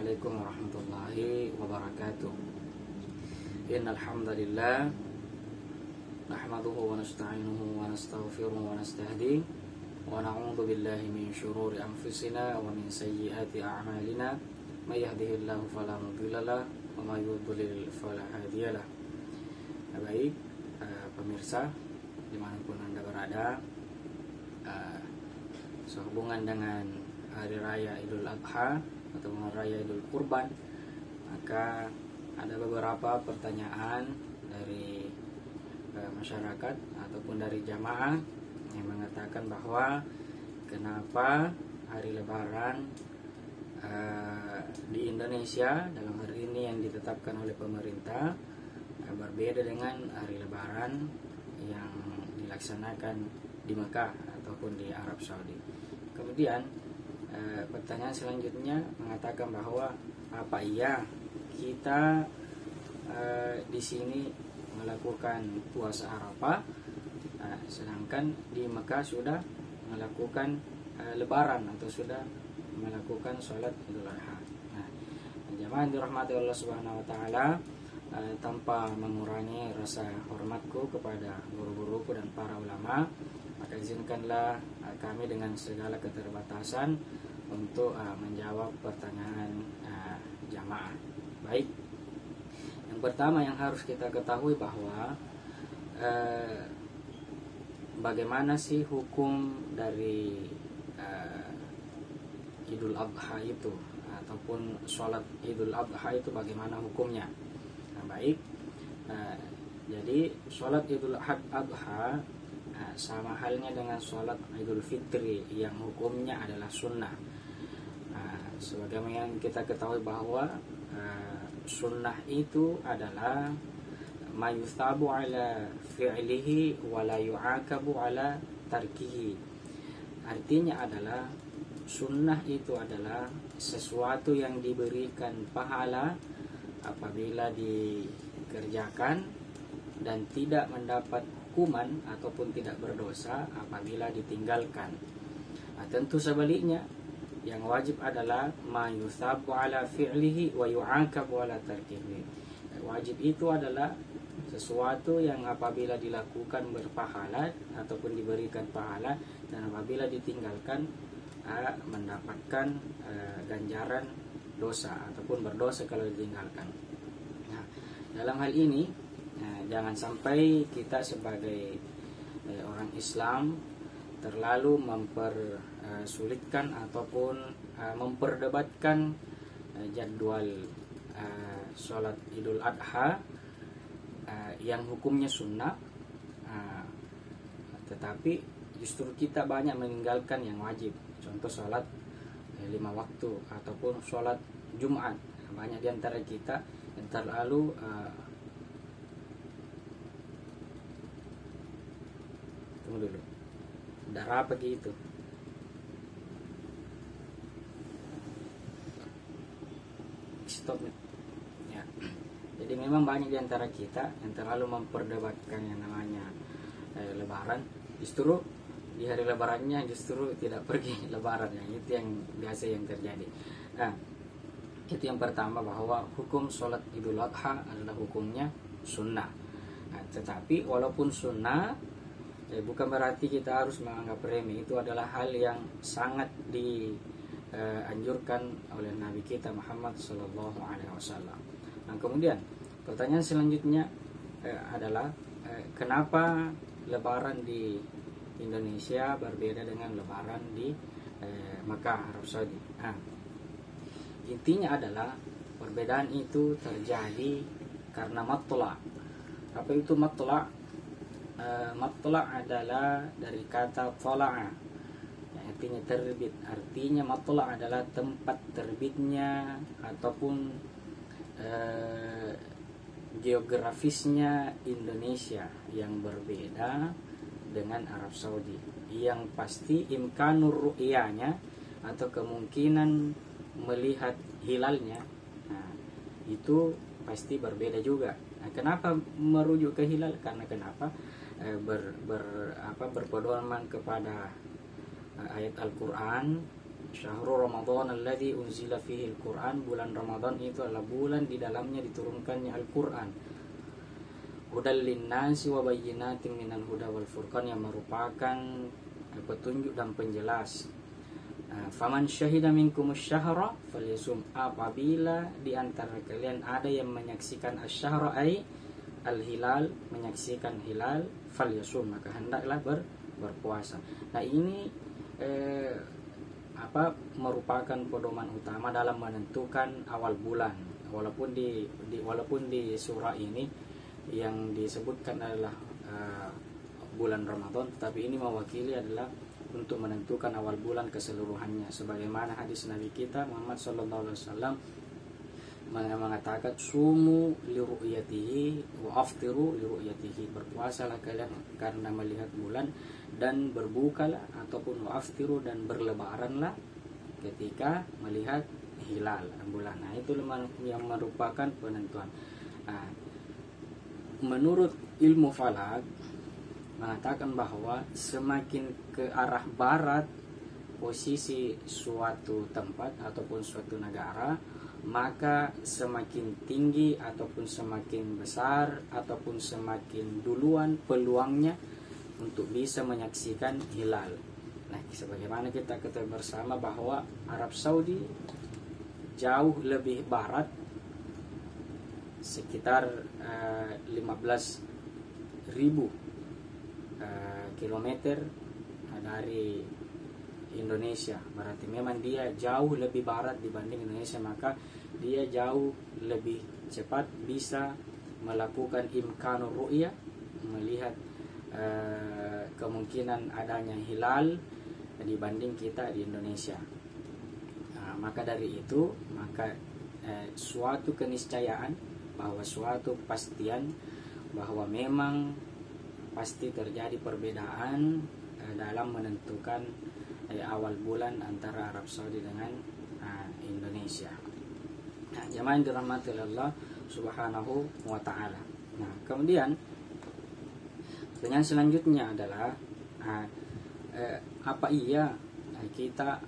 Assalamualaikum warahmatullahi wabarakatuh. Innal hamdalillah nahmaduhu wa nasta'inuhu wa nastaghfiruhu wa nastahdihi wa na'udzu billahi min syururi anfusina wa min sayyiati a'malina may yahdihillahu fala mudilla lahu wa may yudlil fala hadiyalah. Baik, pemirsa dimanapun Anda berada, sehubungan dengan Hari Raya Idul Adha atau Hari Raya Idul Kurban, maka ada beberapa pertanyaan dari masyarakat ataupun dari jamaah yang mengatakan bahwa kenapa hari Lebaran di Indonesia dalam hari ini yang ditetapkan oleh pemerintah berbeda dengan hari Lebaran yang dilaksanakan di Mekah ataupun di Arab Saudi. Kemudian pertanyaan selanjutnya mengatakan bahwa apa iya kita di sini melakukan puasa Arafah, sedangkan di Mekah sudah melakukan Lebaran atau sudah melakukan sholat Idul Adha. Nah, jamaah dirahmati Allah Subhanahu Wa Taala, tanpa mengurangi rasa hormatku kepada guru-guruku dan para ulama, maka izinkanlah kami dengan segala keterbatasan untuk menjawab pertanyaan jamaah. Baik, yang pertama yang harus kita ketahui bahwa bagaimana sih hukum dari Idul Adha itu ataupun sholat Idul Adha itu, bagaimana hukumnya? Nah, baik, jadi sholat Idul Adha sama halnya dengan sholat Idul Fitri yang hukumnya adalah sunnah. Sebagaimana yang kita ketahui bahwa sunnah itu adalah mayuthabu ala fi'lihi wa la yu'akabu ala tarkihi. Artinya adalah sunnah itu adalah sesuatu yang diberikan pahala apabila dikerjakan dan tidak mendapat hukuman ataupun tidak berdosa apabila ditinggalkan. Tentu sebaliknya, yang wajib adalah ma yusabu ala fi'lihi wa yu'akabu ala tarkihi. Wajib itu adalah sesuatu yang apabila dilakukan berpahala ataupun diberikan pahala, dan apabila ditinggalkan mendapatkan ganjaran dosa ataupun berdosa kalau ditinggalkan. Nah, dalam hal ini jangan sampai kita sebagai orang Islam terlalu mempersulitkan ataupun memperdebatkan jadwal sholat Idul Adha yang hukumnya sunnah, tetapi justru kita banyak meninggalkan yang wajib. Contoh sholat 5 waktu ataupun sholat Jumat. Banyak di antara kita yang terlalu tunggu dulu, darah apa gitu. Stop ya. Jadi memang banyak di antara kita yang terlalu memperdebatkan yang namanya Lebaran. Justru di hari Lebarannya justru tidak pergi Lebaran, yang itu yang biasa yang terjadi. Nah, itu yang pertama, bahwa hukum sholat Idul Adha adalah hukumnya sunnah. Nah, tetapi walaupun sunnah, bukan berarti kita harus menganggap remeh. Itu adalah hal yang sangat dianjurkan oleh Nabi kita Muhammad SAW. Nah, kemudian pertanyaan selanjutnya adalah kenapa Lebaran di Indonesia berbeda dengan Lebaran di Makkah, Arab Saudi? Nah, intinya adalah perbedaan itu terjadi karena matla'. Apa itu matla'? Matla' adalah dari kata tala'a, artinya terbit. Artinya matla' adalah tempat terbitnya ataupun geografisnya Indonesia yang berbeda dengan Arab Saudi. Yang pasti imkanur ru'yanya atau kemungkinan melihat hilalnya, nah, itu pasti berbeda juga. Nah, kenapa merujuk ke hilal? Karena kenapa berpedoman kepada ayat Al-Quran Syahrul Ramadan alladzi unzila fihi al-Qur'an, bulan Ramadan itu adalah bulan di dalamnya diturunkannya Al-Qur'an. Hudal linnasi wa bayyinatin minal huda wal furqan, yang merupakan petunjuk dan penjelas. Faman syahida minkumus syahra falyasum, apabila di antara kalian ada yang menyaksikan asyhara ay al-hilal, menyaksikan hilal, falyasum, maka hendaklah berpuasa. Nah, ini merupakan pedoman utama dalam menentukan awal bulan. Walaupun di surah ini yang disebutkan adalah bulan Ramadan, tetapi ini mewakili adalah untuk menentukan awal bulan keseluruhannya, sebagaimana hadis Nabi kita Muhammad SAW mengatakan sumu li ru'yatihi wa aftiru li ru'yatihi, berpuasalah kalian karena melihat bulan, dan berbukalah ataupun wa aftiru, dan berlebaranlah ketika melihat hilal bulan. Nah, itu yang merupakan penentuan. Nah, menurut ilmu falak mengatakan bahwa semakin ke arah barat posisi suatu tempat ataupun suatu negara, maka semakin tinggi ataupun semakin besar ataupun semakin duluan peluangnya untuk bisa menyaksikan hilal. Nah, sebagaimana kita ketahui bersama bahwa Arab Saudi jauh lebih barat, sekitar 15.000 kilometer dari Indonesia. Berarti memang dia jauh lebih barat dibanding Indonesia, maka dia jauh lebih cepat bisa melakukan imkanur ru'yah, melihat kemungkinan adanya hilal dibanding kita di Indonesia. Maka dari itu, maka suatu keniscayaan bahwa suatu kepastian bahwa memang pasti terjadi perbedaan dalam menentukan awal bulan antara Arab Saudi dengan Indonesia. Nah, jamaah yang dirahmati Allah Subhanahu wa taala. Nah, kemudian pertanyaan selanjutnya adalah apa iya kita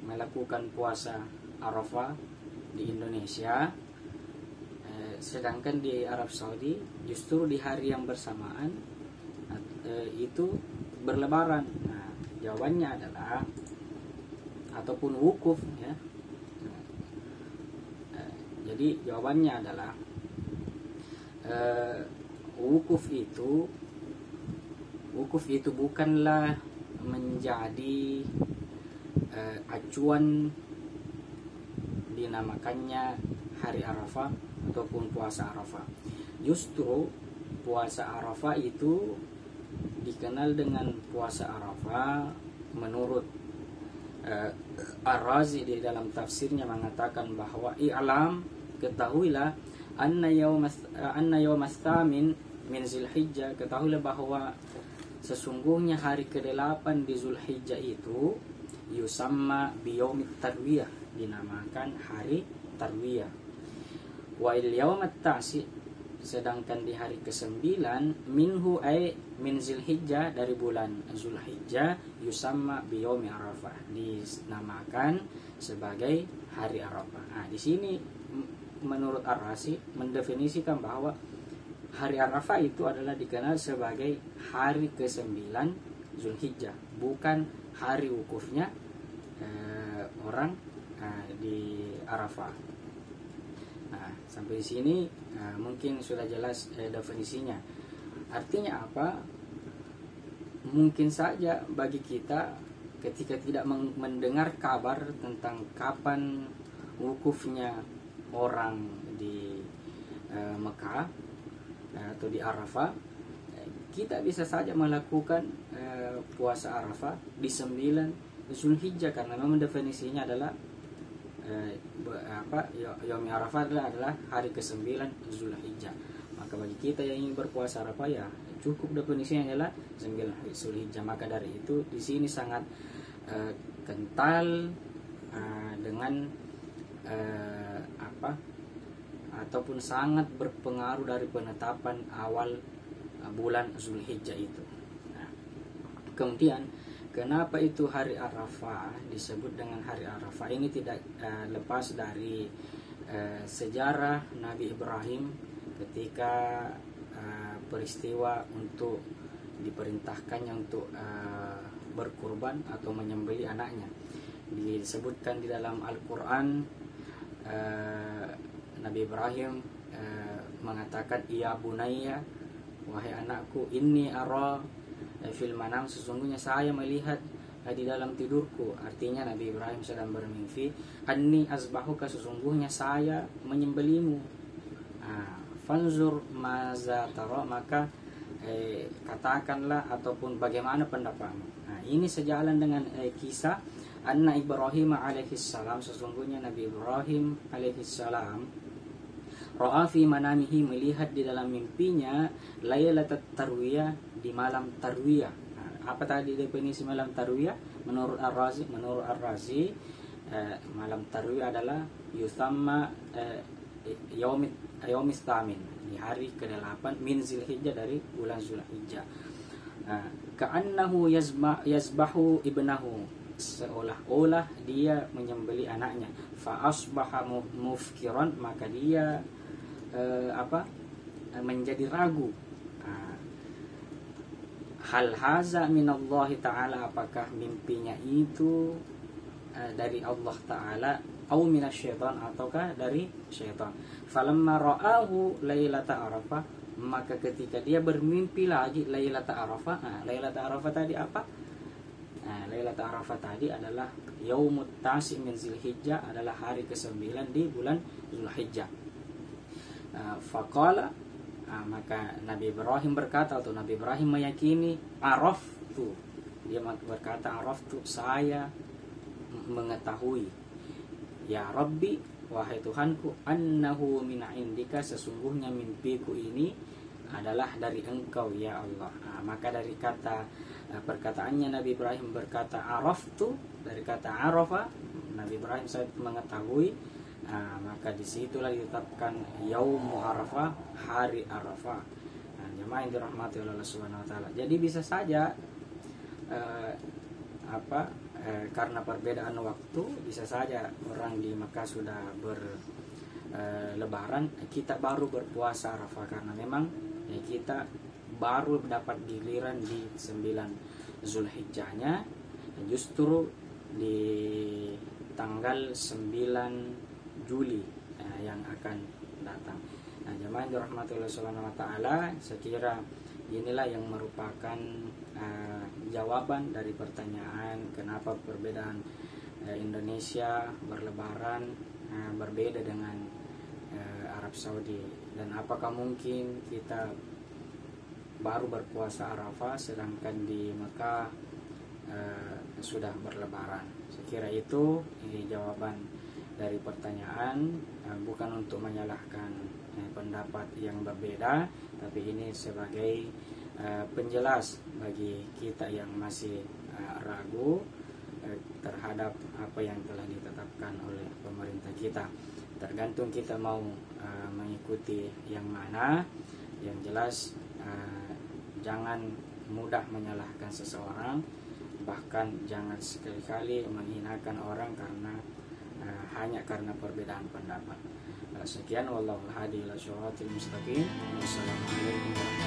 melakukan puasa Arafah di Indonesia, sedangkan di Arab Saudi justru di hari yang bersamaan itu berlebaran. Nah, jawabannya adalah ataupun wukuf ya. Jadi jawabannya adalah wukuf itu bukanlah menjadi acuan dinamakannya hari Arafah ataupun puasa Arafah. Justru puasa Arafah itu dikenal dengan puasa Arafah menurut Ar-Razi di dalam tafsirnya mengatakan bahwa i'lam, ketahuilah anna yawmas tsamin min Zulhijjah, ketahuilah bahwa sesungguhnya hari ke-8 di Zulhijjah itu yusamma biyaumit tarwiyah, dinamakan hari tarwiyah. Wa il yaumat ta'si, sedangkan di hari ke-9 minhu ay min Zulhijjah, dari bulan Zulhijjah, yusamma biyaumi Arafah, dinamakan sebagai hari Arafah. Nah, di sini menurut Ar-Razi mendefinisikan bahwa hari Arafah itu adalah dikenal sebagai hari ke-9 Zulhijjah, bukan hari wukufnya orang di Arafah. Nah, sampai di sini mungkin sudah jelas definisinya. Artinya apa? Mungkin saja bagi kita ketika tidak mendengar kabar tentang kapan wukufnya orang di Mekah atau di Arafah, kita bisa saja melakukan puasa Arafah di 9 Zulhijjah, karena memang definisinya adalah Yaumi Arafah adalah hari ke-9 Zulhijjah. Maka bagi kita yang ingin berpuasa Arafah, ya cukup definisinya adalah 9 Zulhijjah. Maka dari itu di sini sangat kental dengan ataupun sangat berpengaruh dari penetapan awal bulan Zulhijjah itu. Nah, kemudian kenapa itu hari Arafah disebut dengan hari Arafah? Ini tidak lepas dari sejarah Nabi Ibrahim ketika peristiwa untuk diperintahkannya untuk berkurban atau menyembelih anaknya. Disebutkan di dalam Al-Quran, Nabi Ibrahim mengatakan, "Ya bunayya, wahai anakku, inni ara fil manam, sesungguhnya saya melihat di dalam tidurku." Artinya Nabi Ibrahim sedang bermimpi, "Anni azbahuka, sesungguhnya saya menyembelihmu. Fanzur maza tara, maka katakanlah ataupun bagaimana pendapatmu." Ini sejalan dengan kisah anna Ibrahim alaihissalam, sesungguhnya Nabi Ibrahim alaihissalam ra'a fi manamihi, melihat di dalam mimpinya lailatul tarwiyah, di malam tarwiyah. Apa tadi definisi malam tarwiyah menurut Ar-Razi? Menurut Ar-Razi, malam tarwiyah adalah yusamma yaumis tamin, di hari ke-8 min Zulhijjah, dari bulan Zulhijjah. Ka'annahu yazbahu ibnahu, seolah-olah dia menyembelih anaknya. Fa asbaha mufkiran, maka dia menjadi ragu. Hal haza minallahi ta'ala, apakah mimpinya itu dari Allah Ta'ala, au minasyaitan, ataukah dari syaitan. Falamma ra'ahu lailata arafah, maka ketika dia bermimpi lagi lailata arafah. Lailata arafah tadi apa? Lailata arafah tadi adalah yaumut tasi min Zulhijjah, adalah hari ke-9 di bulan Zulhijjah. Faqala, maka Nabi Ibrahim berkata, atau Nabi Ibrahim meyakini, araftu, dia berkata araftu, saya mengetahui, ya Rabbi, wahai Tuhanku, annahu min indika, sesungguhnya mimpiku ini adalah dari Engkau ya Allah. Maka dari kata perkataannya Nabi Ibrahim berkata araftu, dari kata arafa, Nabi Ibrahim saya mengetahui, maka disitulah ditetapkan Yaumu Arafah, hari Arafah. Jemaah yang dirahmati oleh Allah Subhanahu Wa Taala. Jadi bisa saja karena perbedaan waktu, bisa saja orang di Makkah sudah berlebaran, kita baru berpuasa Arafah, karena memang kita baru dapat giliran di 9 Zulhijjahnya, justru di tanggal 9 Juli yang akan datang. Jemaah yang dirahmati Allah Subhanahu Wa Taala, sekira inilah yang merupakan jawaban dari pertanyaan kenapa perbedaan Indonesia berlebaran berbeda dengan Arab Saudi, dan apakah mungkin kita baru berpuasa Arafah sedangkan di Mekah sudah berlebaran. Sekira itu ini jawaban dari pertanyaan, bukan untuk menyalahkan pendapat yang berbeda, tapi ini sebagai penjelas bagi kita yang masih ragu terhadap apa yang telah ditetapkan oleh pemerintah kita. Tergantung kita mau mengikuti yang mana. Yang jelas jangan mudah menyalahkan seseorang, bahkan jangan sekali-kali menghinakan orang hanya karena perbedaan pendapat. Sekian, wallahu hadi ila syiratil mustaqim. Wassalamualaikum warahmatullahi wabarakatuh.